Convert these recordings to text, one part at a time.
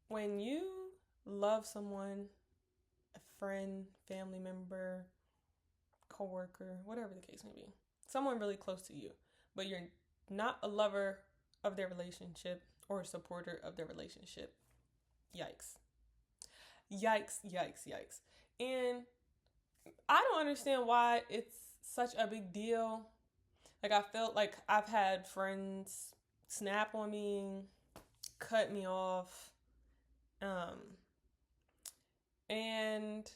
when you love someone, a friend, family member, coworker, whatever the case may be, someone really close to you, but you're not a lover of their relationship or a supporter of their relationship. Yikes. Yikes, yikes, yikes. And I don't understand why it's such a big deal. Like, I felt like I've had friends snap on me, cut me off, um, and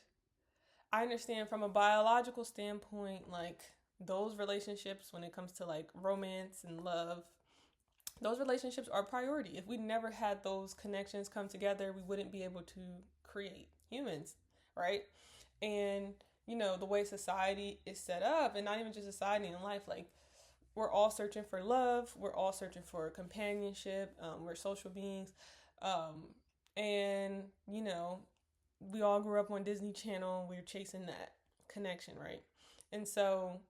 I understand from a biological standpoint, like those relationships, when it comes to like romance and love, those relationships are a priority. If we never had those connections come together, we wouldn't be able to create humans, right? And the way society is set up, and not even just society in life, like we're all searching for love, we're all searching for companionship, we're social beings, um, and we all grew up on Disney Channel. We're chasing that connection, right? And so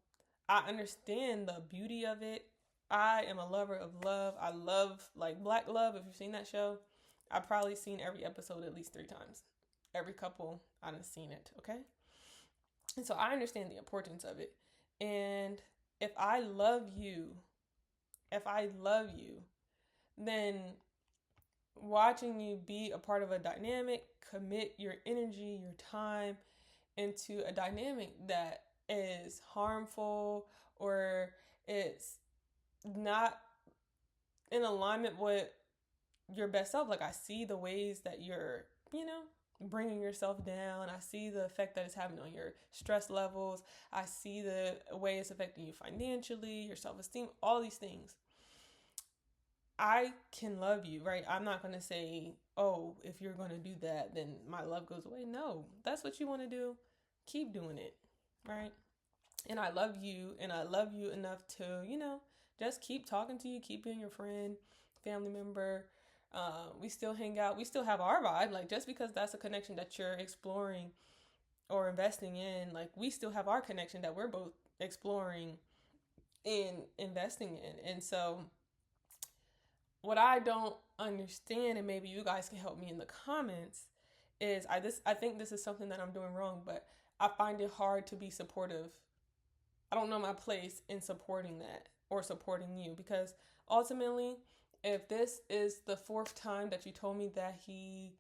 I understand the beauty of it. I am a lover of love. I love like Black Love. If you've seen that show, I've probably seen every episode at least 3 times. Every couple, I've seen it. Okay, and so I understand the importance of it. And if I love you, if I love you, then watching you be a part of a dynamic, commit your energy, your time into a dynamic that is harmful or it's not in alignment with your best self. Like, I see the ways that you're, bringing yourself down. I see the effect that it's having on your stress levels. I see the way it's affecting you financially, your self-esteem, all these things. I can love you, right? I'm not going to say, oh, if you're going to do that, then my love goes away. No, that's what you want to do. Keep doing it, right? And I love you, and I love you enough to, just keep talking to you, keep being your friend, family member. We still hang out. We still have our vibe. Like, just because that's a connection that you're exploring or investing in, like, we still have our connection that we're both exploring and investing in. And so what I don't understand, and maybe you guys can help me in the comments, is I think this is something that I'm doing wrong, but I find it hard to be supportive. I don't know my place in supporting that or supporting you, because ultimately, if this is the fourth time that you told me that he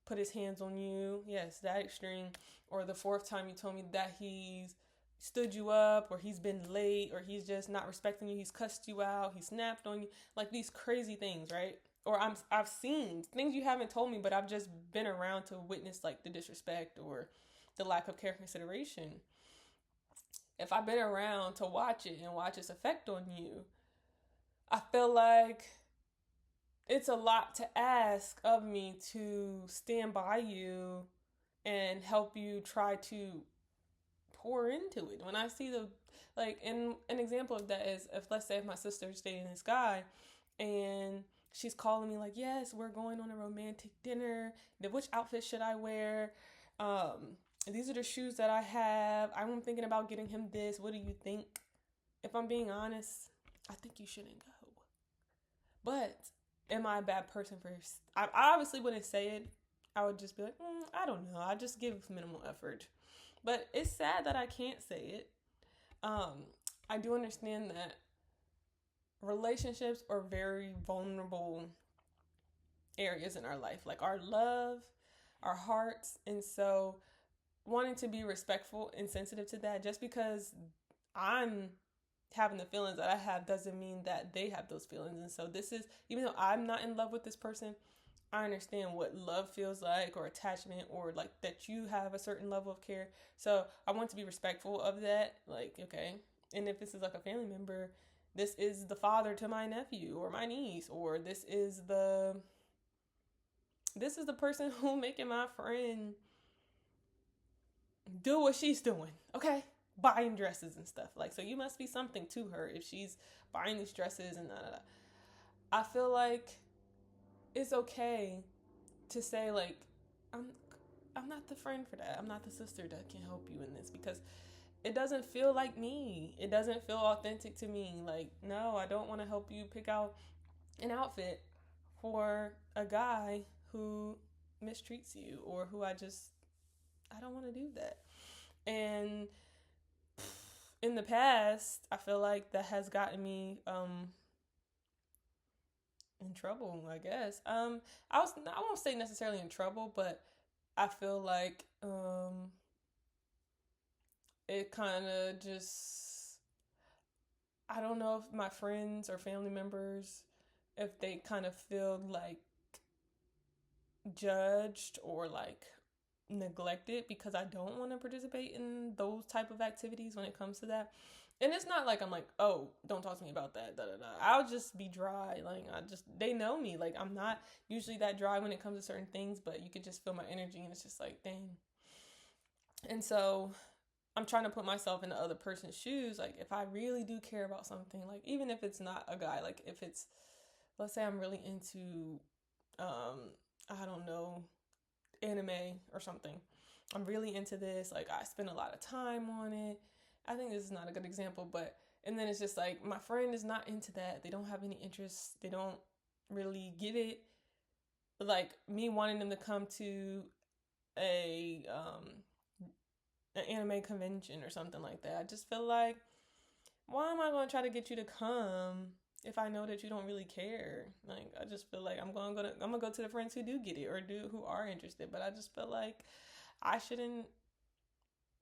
put his hands on you, yes, that extreme, or the fourth time you told me that he's stood you up, or he's been late, or he's just not respecting you, he's cussed you out, he snapped on you, like these crazy things, right? Or I've seen things you haven't told me, but I've just been around to witness like the disrespect or the lack of care and consideration. If I've been around to watch it and watch its effect on you, I feel like it's a lot to ask of me to stand by you and help you try to pour into it. When I see like, and an example of that is, if let's say if my sister's dating this guy and she's calling me like, yes, we're going on a romantic dinner, which outfit should I wear, these are the shoes that I have, I'm thinking about getting him this, what do you think? If I'm being honest, I think you shouldn't go. But am I a bad person for, I obviously wouldn't say it. I would just be like, I don't know, I just give minimal effort. But it's sad that I can't say it. I do understand that relationships are very vulnerable areas in our life, like our love, our hearts. And so wanting to be respectful and sensitive to that, just because I'm having the feelings that I have doesn't mean that they have those feelings. And so this is, even though I'm not in love with this person, I understand what love feels like, or attachment, or like that you have a certain level of care. So I want to be respectful of that. Like, okay. And if this is like a family member, this is the father to my nephew or my niece, or this is the person who making my friend do what she's doing. Okay. Buying dresses and stuff. Like, so you must be something to her if she's buying these dresses and I feel like it's okay to say like, I'm not the friend for that. I'm not the sister that can help you in this, because it doesn't feel like me. It doesn't feel authentic to me. Like, no, I don't want to help you pick out an outfit for a guy who mistreats you, or who I don't want to do that. And in the past, I feel like that has gotten me in trouble, I guess. I won't say necessarily in trouble, but I feel like it kind of just, I don't know if my friends or family members, if they kind of feel like judged or like neglected because I don't want to participate in those type of activities when it comes to that. And it's not like I'm like, oh, don't talk to me about that. Da, da, da. I'll just be dry. Like they know me. Like I'm not usually that dry when it comes to certain things, but you could just feel my energy, and it's just like, dang. And so I'm trying to put myself in the other person's shoes. Like if I really do care about something, like even if it's not a guy, like if it's, let's say I'm really into, I don't know, anime or something. I'm really into this. Like I spend a lot of time on it. I think this is not a good example, but and then it's just like my friend is not into that. They don't have any interest. They don't really get it. Like me wanting them to come to a an anime convention or something like that. I just feel like, why am I going to try to get you to come if I know that you don't really care? Like I just feel like I'm gonna go to the friends who do get it or who are interested. But I just feel like I shouldn't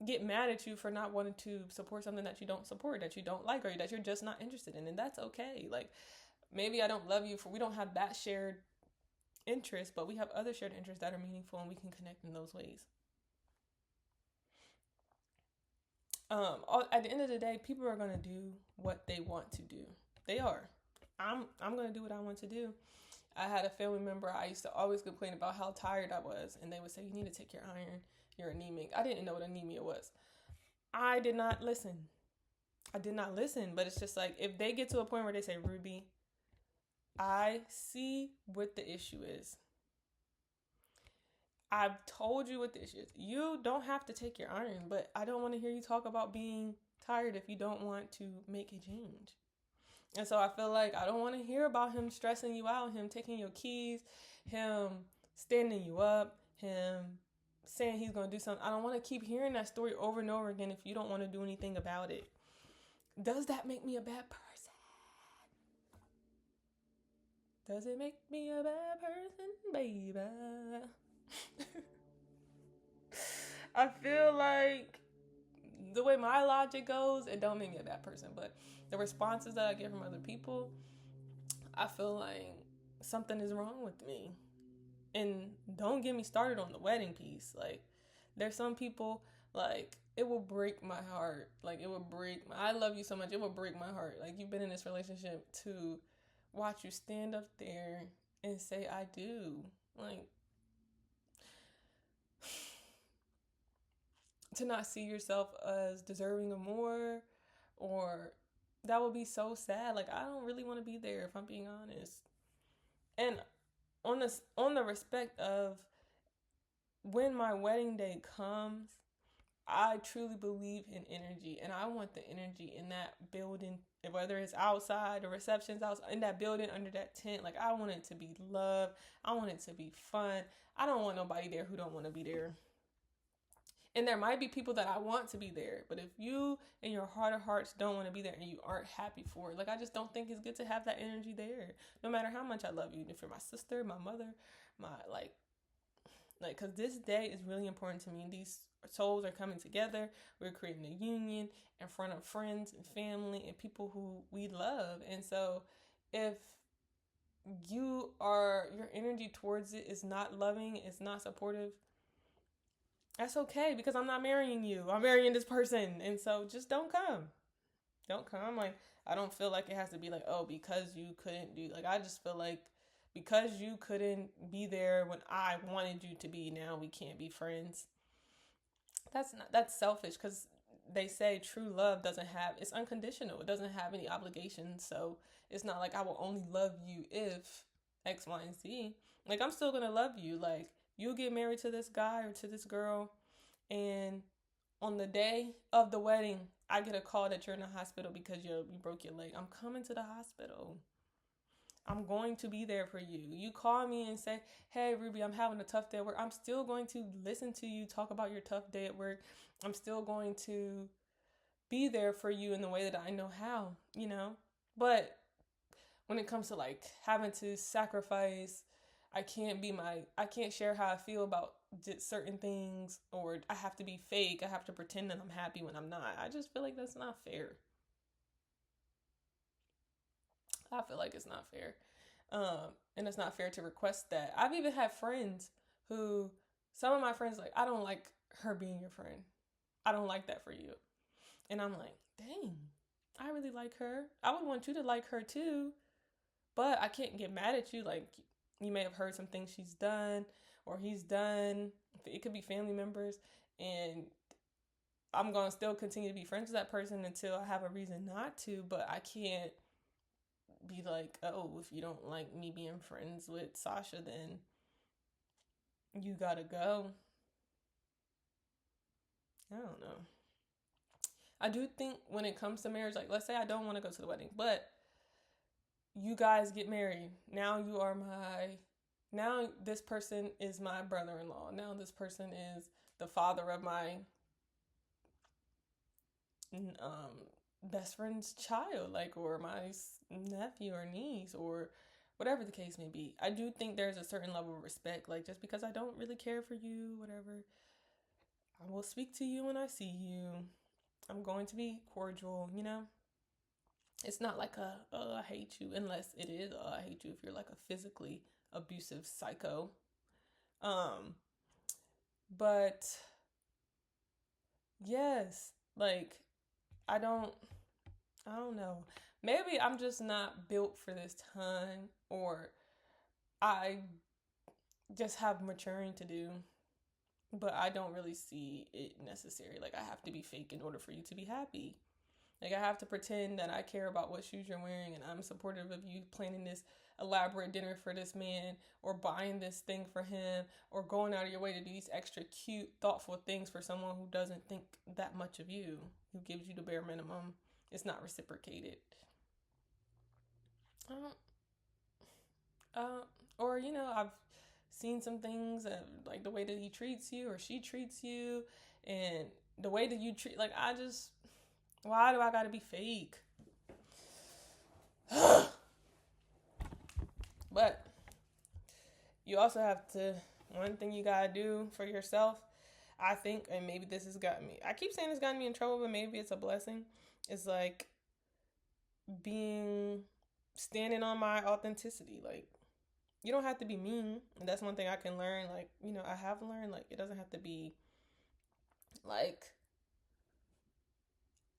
get mad at you for not wanting to support something that you don't support, that you don't like, or that you're just not interested in, and that's okay. Like maybe I don't love you for we don't have that shared interest, but we have other shared interests that are meaningful, and we can connect in those ways. At the end of the day, people are gonna do what they want to do. They are. I'm gonna do what I want to do. I had a family member, I used to always complain about how tired I was, and they would say, you need to take your iron, you're anemic. I didn't know what anemia was. I did not listen. I did not listen, but it's just like, if they get to a point where they say, Ruby, I see what the issue is. I've told you what the issue is. You don't have to take your iron, but I don't want to hear you talk about being tired if you don't want to make a change. And so I feel like I don't want to hear about him stressing you out, him taking your keys, him standing you up, him saying he's going to do something. I don't want to keep hearing that story over and over again if you don't want to do anything about it. Does that make me a bad person? Does it make me a bad person, baby? I feel like the way my logic goes, it don't make me a bad person, but the responses that I get from other people, I feel like something is wrong with me. And don't get me started on the wedding piece. Like, there's some people, like, it will break my heart. Like, it will break I love you so much, it will break my heart. Like, you've been in this relationship to watch you stand up there and say, I do. Like, to not see yourself as deserving of more, or that would be so sad. Like I don't really want to be there if I'm being honest. And on the respect of when my wedding day comes, I truly believe in energy, and I want the energy in that building, whether it's outside, the reception's outside, in that building under that tent. Like I want it to be love. I want it to be fun. I don't want nobody there who don't want to be there. And there might be people that I want to be there, but if you in your heart of hearts don't want to be there and you aren't happy for it, like I just don't think it's good to have that energy there. No matter how much I love you, if you're my sister, my mother, my because this day is really important to me. And these souls are coming together. We're creating a union in front of friends and family and people who we love. And so, if your energy towards it is not loving, it's not supportive, that's okay, because I'm not marrying you. I'm marrying this person. And so just don't come. Don't come. Like, I don't feel like it has to be like, oh, because you couldn't do, like, I just feel like because you couldn't be there when I wanted you to be, now we can't be friends. That's selfish, because they say true love it's unconditional. It doesn't have any obligations. So it's not like I will only love you if X, Y, and Z. Like, I'm still going to love you. Like, you'll get married to this guy or to this girl, and on the day of the wedding, I get a call that you're in the hospital because you broke your leg. I'm coming to the hospital. I'm going to be there for you. You call me and say, hey, Ruby, I'm having a tough day at work. I'm still going to listen to you talk about your tough day at work. I'm still going to be there for you in the way that I know how, you know? But when it comes to like having to sacrifice, I can't share how I feel about certain things, or I have to be fake. I have to pretend that I'm happy when I'm not. I just feel like that's not fair. I feel like it's not fair. And it's not fair to request that. I've even had friends who, some of my friends, like, I don't like her being your friend. I don't like that for you. And I'm like, dang, I really like her. I would want you to like her too. But I can't get mad at you. Like, you may have heard some things she's done or he's done. It could be family members. And I'm going to still continue to be friends with that person until I have a reason not to. But I can't be like, oh, if you don't like me being friends with Sasha, then you gotta go. I don't know. I do think when it comes to marriage, like, let's say I don't want to go to the wedding, but you guys get married. Now this person is my brother-in-law. Now this person is the father of my best friend's child, like, or my nephew or niece, or whatever the case may be. I do think there's a certain level of respect. Like, just because I don't really care for you, whatever, I will speak to you when I see you. I'm going to be cordial, you know? It's not like I hate you, unless it is, I hate you if you're like a physically abusive psycho. Um, but yes, like, I don't, I don't know. Maybe I'm just not built for this time, or I just have maturing to do, but I don't really see it necessary. Like, I have to be fake in order for you to be happy. Like, I have to pretend that I care about what shoes you're wearing and I'm supportive of you planning this elaborate dinner for this man, or buying this thing for him, or going out of your way to do these extra cute, thoughtful things for someone who doesn't think that much of you, who gives you the bare minimum. It's not reciprocated. Uh, uh, or, you know, I've seen some things, like the way that he treats you or she treats you, and the way that you treat, like, why do I gotta be fake? But you also have to, one thing you gotta do for yourself, I think, and maybe this has gotten me, I keep saying it's gotten me in trouble, but maybe it's a blessing, is like being, standing on my authenticity. Like, you don't have to be mean. And that's one thing I can learn. Like, you know, I have learned, like, it doesn't have to be like,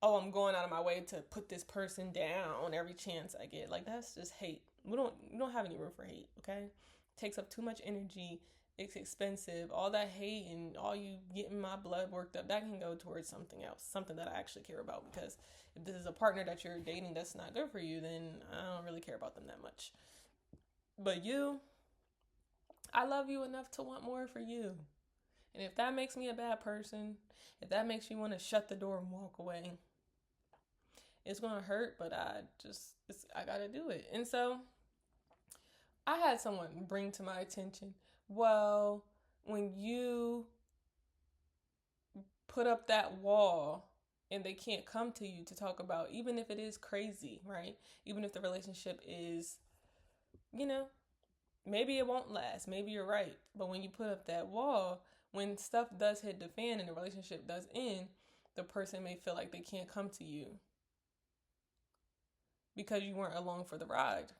oh, I'm going out of my way to put this person down every chance I get. Like, that's just hate. We don't have any room for hate, okay? It takes up too much energy. It's expensive. All that hate and all you getting my blood worked up, that can go towards something else, something that I actually care about. Because if this is a partner that you're dating that's not good for you, then I don't really care about them that much. But you, I love you enough to want more for you. And if that makes me a bad person, if that makes you want to shut the door and walk away, it's gonna hurt, but I gotta do it. And so I had someone bring to my attention, well, when you put up that wall and they can't come to you to talk about, even if it is crazy, right? Even if the relationship is, you know, maybe it won't last. Maybe you're right. But when you put up that wall, when stuff does hit the fan and the relationship does end, the person may feel like they can't come to you because you weren't along for the ride.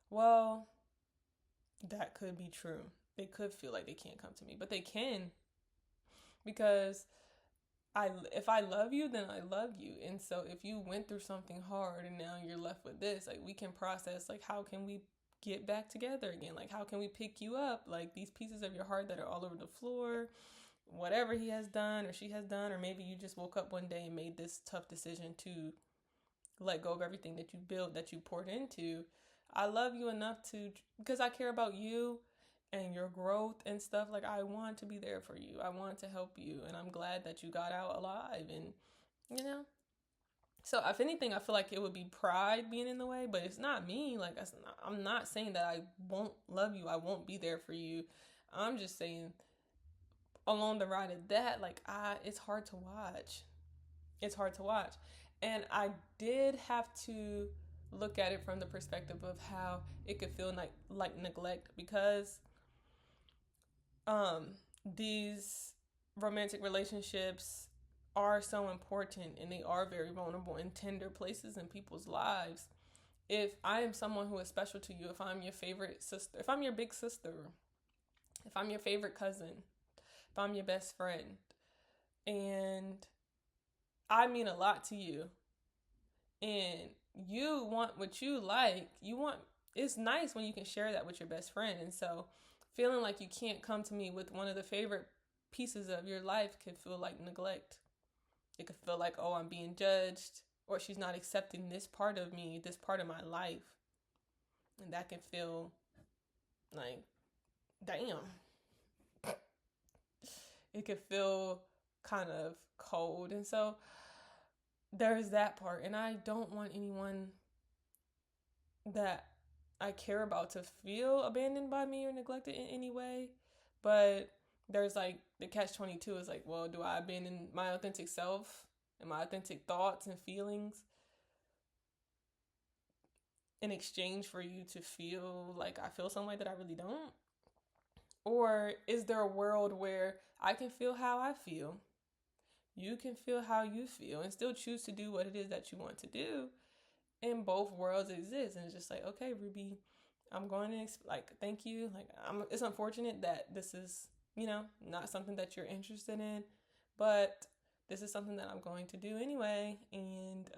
Well, that could be true. They could feel like they can't come to me, but they can, because if I love you, then I love you. And so if you went through something hard and now you're left with this, like, we can process, like, how can we get back together again? Like, how can we pick you up? Like, these pieces of your heart that are all over the floor, whatever he has done or she has done, or maybe you just woke up one day and made this tough decision to let go of everything that you built, that you poured into. I love you enough to, because I care about you and your growth and stuff. Like, I want to be there for you. I want to help you. And I'm glad that you got out alive. And, you know, So if anything, I feel like it would be pride being in the way, but it's not me. Like, I'm not saying that I won't love you. I won't be there for you. I'm just saying along the ride of that, like, it's hard to watch. It's hard to watch. And I did have to look at it from the perspective of how it could feel like neglect, because um these romantic relationships are so important, and they are very vulnerable and tender places in people's lives. If I am someone who is special to you, if I'm your favorite sister, if I'm your big sister, if I'm your favorite cousin, if I'm your best friend, and I mean a lot to you, and you want what you like, it's nice when you can share that with your best friend. And so feeling like you can't come to me with one of the favorite pieces of your life could feel like neglect. It could feel like, oh, I'm being judged, or she's not accepting this part of me, this part of my life. And that can feel like, damn. It could feel kind of cold. And so there's that part. And I don't want anyone that I care about to feel abandoned by me or neglected in any way. But there's like the catch-22 is like, well, do I abandon my authentic self and my authentic thoughts and feelings in exchange for you to feel like I feel some way that I really don't? Or is there a world where I can feel how I feel, you can feel how you feel, and still choose to do what it is that you want to do? And both worlds exist. And it's just like, okay, Ruby, I'm going to thank you. Like, it's unfortunate that this is, not something that you're interested in, but this is something that I'm going to do anyway. And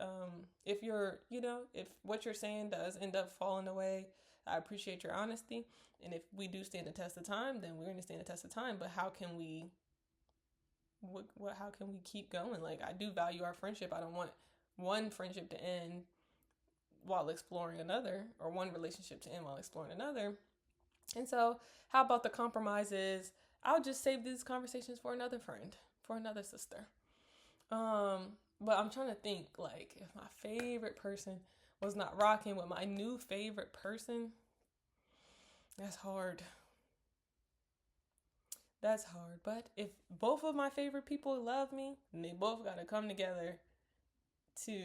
if if what you're saying does end up falling away, I appreciate your honesty. And if we do stand the test of time, then we're going to stand the test of time. But how can we how can we keep going? Like, I do value our friendship. I don't want one friendship to end while exploring another, or one relationship to end while exploring another. And so how about the compromises? I'll just save these conversations for another friend, for another sister. But I'm trying to think, like, if my favorite person was not rocking with my new favorite person, that's hard. That's hard. But if both of my favorite people love me, then they both got to come together to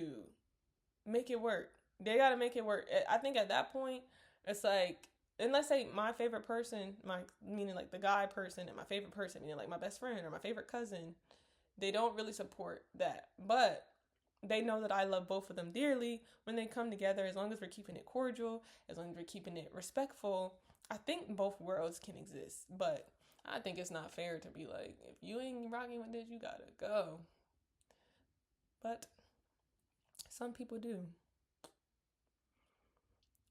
make it work. They got to make it work. I think at that point, it's like, and let's say my favorite person, meaning like the guy person, and my favorite person, meaning like my best friend or my favorite cousin, they don't really support that. But they know that I love both of them dearly. When they come together, as long as we're keeping it cordial, as long as we're keeping it respectful, I think both worlds can exist. But I think it's not fair to be like, if you ain't rocking with this, you gotta go. But some people do.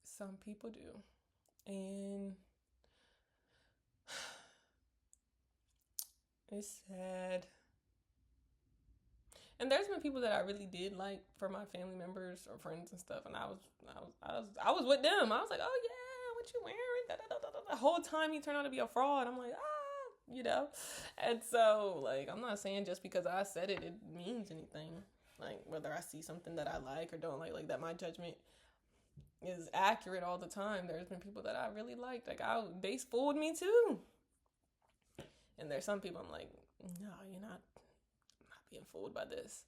Some people do. And it's sad. And there's been people that I really did like for my family members or friends and stuff, and I was with them. I was like, oh yeah, what you wearing? Da, da, da, da. The whole time he turned out to be a fraud. I'm like, And so, like, I'm not saying just because I said it means anything. Like, whether I see something that I like or don't like that my judgment is accurate all the time. There's been people that I really liked. Like, they fooled me too. And there's some people I'm like, no, you're not. Being fooled by this.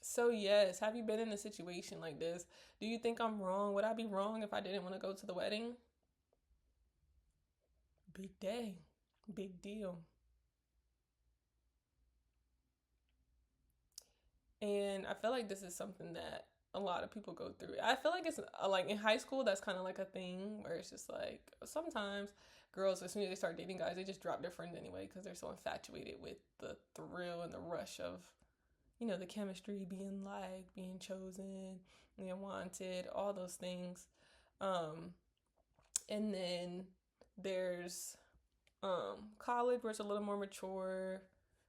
So yes, have you been in a situation like this? Do you think I'm wrong? Would I be wrong if I didn't want to go to the wedding? Big day. Big deal. And I feel like this is something that a lot of people go through. I feel like it's like in high school, that's kind of like a thing where it's just like sometimes girls, as soon as they start dating guys, they just drop their friends anyway because they're so infatuated with the thrill and the rush of, the chemistry, being liked, being chosen, being wanted, all those things. And then there's college where it's a little more mature.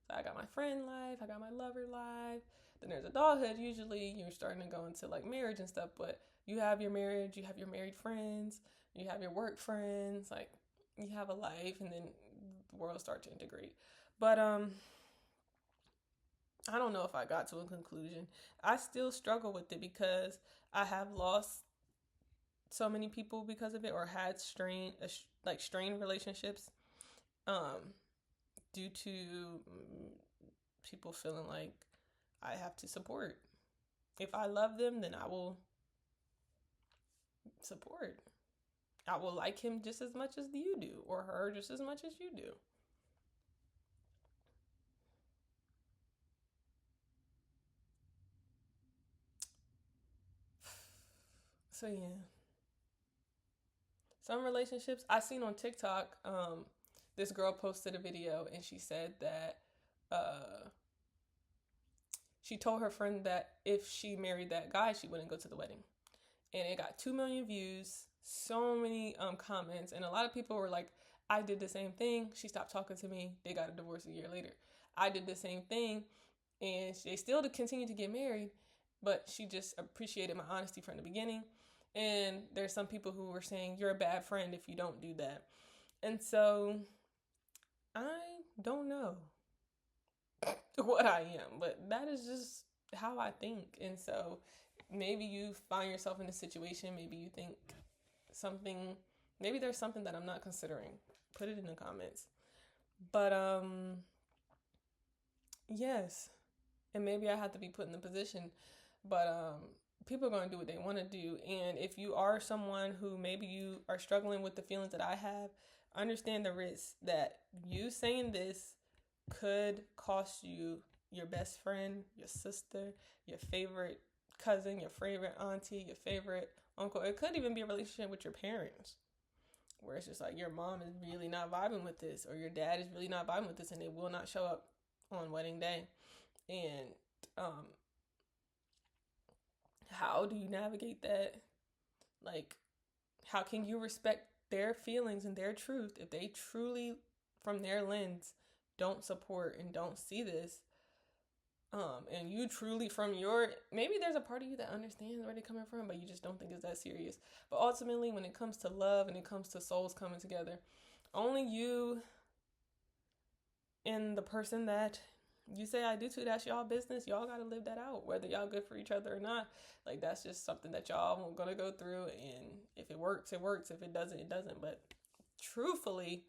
So I got my friend life, I got my lover life. Then there's adulthood. Usually you're starting to go into like marriage and stuff, but you have your marriage, you have your married friends, you have your work friends, like you have a life, and then the world starts to integrate. But I don't know if I got to a conclusion. I still struggle with it because I have lost so many people because of it, or had strained relationships, um, due to people feeling like I have to support. If I love them, then I will support. I will like him just as much as you do, or her just as much as you do. So yeah, some relationships I seen on TikTok. This girl posted a video and she said that uh, she told her friend that if she married that guy, she wouldn't go to the wedding. And it got 2 million views, so many comments, and a lot of people were like, I did the same thing. She stopped talking to me. They got a divorce a year later. I did the same thing, and they still continued to get married, but she just appreciated my honesty from the beginning. And there's some people who were saying, you're a bad friend if you don't do that. And so I don't know what I am, but that is just how I think. And so maybe you find yourself in a situation, maybe you think something, maybe there's something that I'm not considering. Put it in the comments. But yes, and maybe I have to be put in the position, but people are going to do what they want to do. And if you are someone who maybe you are struggling with the feelings that I have, understand the risk that you saying this could cost you your best friend, your sister, your favorite cousin, your favorite auntie, your favorite uncle. It could even be a relationship with your parents, where it's just like your mom is really not vibing with this, or your dad is really not vibing with this, and they will not show up on wedding day. And um, how do you navigate that? Like, how can you respect their feelings and their truth if they truly, from their lens, don't support and don't see this? And you truly, from your, maybe there's a part of you that understands where they're coming from, but you just don't think it's that serious. But ultimately, when it comes to love and it comes to souls coming together, only you and the person that you say I do to, that's y'all business. Y'all got to live that out, whether y'all good for each other or not. Like, that's just something that y'all are going to go through. And if it works, it works. If it doesn't, it doesn't. But truthfully,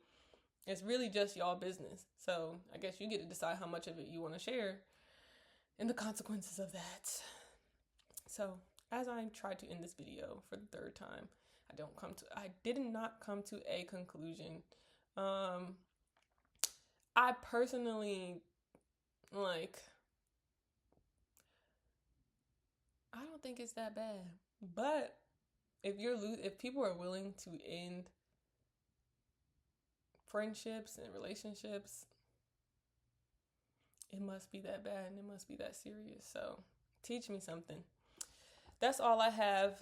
it's really just y'all business. So I guess you get to decide how much of it you want to share and the consequences of that. So as I try to end this video for the third time, I did not come to a conclusion. I personally, like, I don't think it's that bad. But if people are willing to end friendships and relationships, it must be that bad and it must be that serious. So teach me something. That's all I have.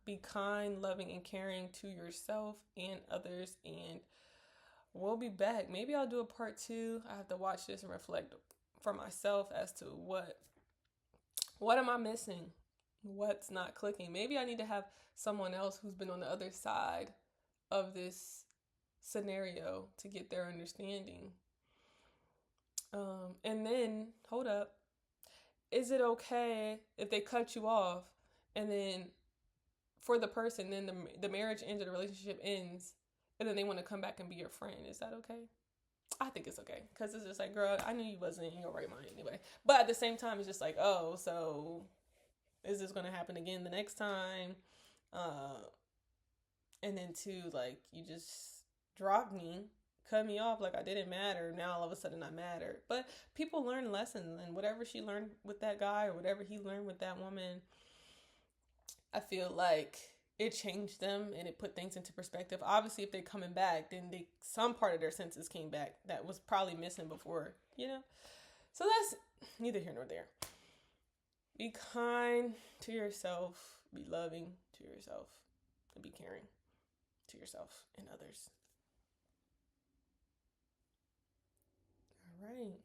Be kind, loving, and caring to yourself and others. And we'll be back. Maybe I'll do a part 2. I have to watch this and reflect for myself as to what am I missing? What's not clicking? Maybe I need to have someone else who's been on the other side of this scenario to get their understanding. And then, hold up. Is it okay if they cut you off and then for the person, then the marriage ends or the relationship ends, and then they want to come back and be your friend? Is that okay? I think it's okay, because it's just like, girl, I knew you wasn't in your right mind anyway. But at the same time, it's just like, oh, so is this going to happen again the next time? And then two, like, you just dropped me, cut me off like I didn't matter. Now all of a sudden I matter. But people learn lessons, and whatever she learned with that guy or whatever he learned with that woman, I feel like it changed them and it put things into perspective. Obviously, if they're coming back, then some part of their senses came back that was probably missing before, you know? So that's neither here nor there. Be kind to yourself, be loving to yourself, and be caring to yourself and others. All right.